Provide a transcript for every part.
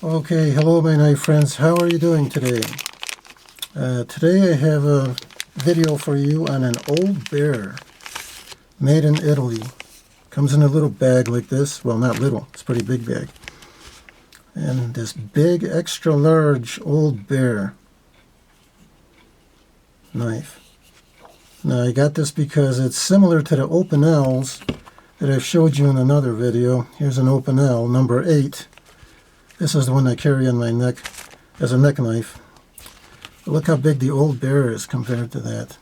Okay, hello my knife friends, how are you doing today? Today I have a video for you on an Old Bear made in Italy. Comes in a little bag like this. Well, not little, it's a pretty big bag. And this big extra large Old Bear knife. Now I got this because it's similar to the Opinels that I've showed you in another video. Here's an Opinel number 8. This is the one I carry on my neck as a neck knife. But look how big the Old Bear is compared to that.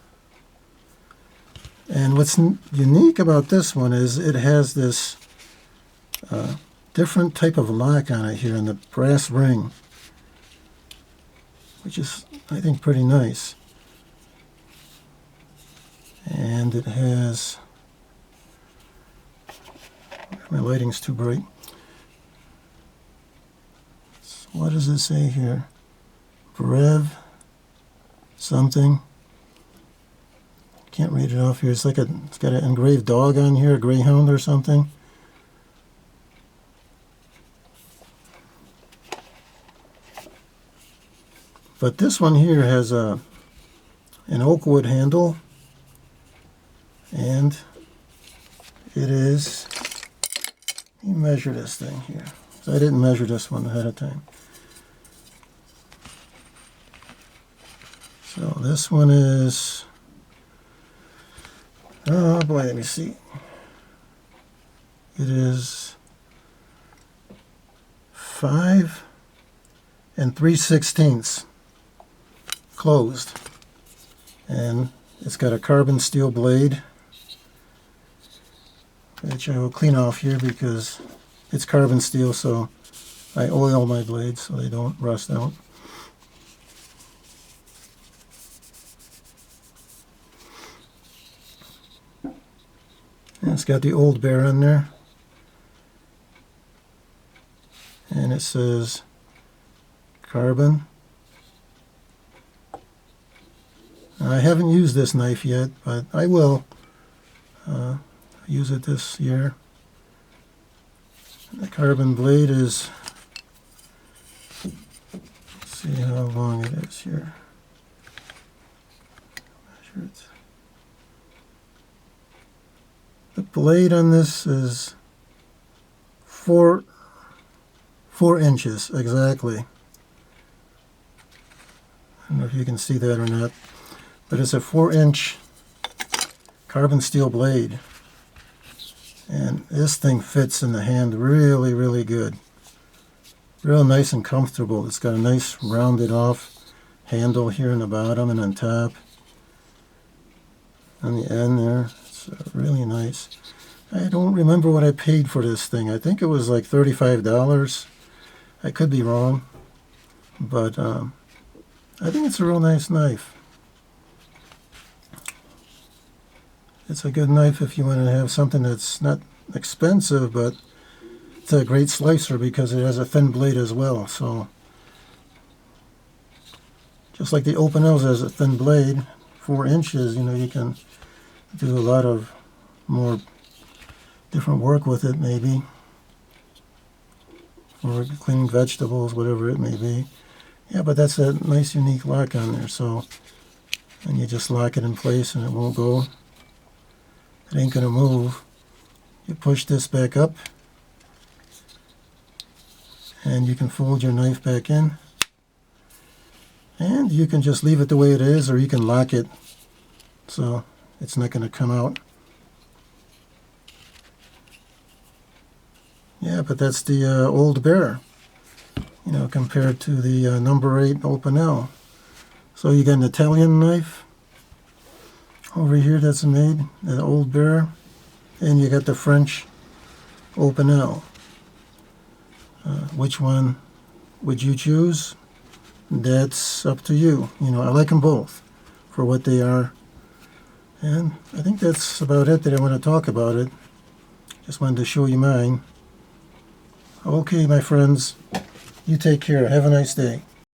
And what's unique about this one is it has this different type of lock on it here in the brass ring, which is, I think, pretty nice. And it has, my lighting's too bright. What does it say here? Brev something. Can't read it off here. It's got an engraved dog on here, a greyhound or something. But this one here has an oak wood handle, and it is, let me measure this thing here. So I didn't measure this one ahead of time. So this one is, oh boy, let me see. It is 5 3/16 closed. And it's got a carbon steel blade, which I will clean off here because it's carbon steel, so I oil my blades so they don't rust out. And it's got the Old Bear on there. And it says carbon. I haven't used this knife yet, but I will use it this year. The carbon blade is, let's see how long it is here. Measure it. The blade on this is 4 inches exactly. I don't know if you can see that or not, but it's a 4-inch carbon steel blade. And this thing fits in the hand really, really good. Real nice and comfortable. It's got a nice rounded off handle here in the bottom and on top. On the end there. It's really nice. I don't remember what I paid for this thing. I think it was like $35. I could be wrong. But I think it's a real nice knife. It's a good knife if you want to have something that's not expensive, but it's a great slicer because it has a thin blade as well. So just like the Opinels has a thin blade, 4 inches, you know, you can do a lot of more different work with it, maybe, or cleaning vegetables, whatever it may be. Yeah, but that's a nice unique lock on there. So, and you just lock it in place and it won't go. It ain't gonna move. You push this back up and you can fold your knife back in, and you can just leave it the way it is, or you can lock it so it's not gonna come out. Yeah, but that's the Old Bear, you know, compared to the number 8 Opinel. So you got an Italian knife over here that's made, the Old Bear, and you got the French Opinel. Which one would you choose? That's up to you. You know, I like them both for what they are. And I think that's about it that I want to talk about it. Just wanted to show you mine. Okay, my friends, you take care. Have a nice day.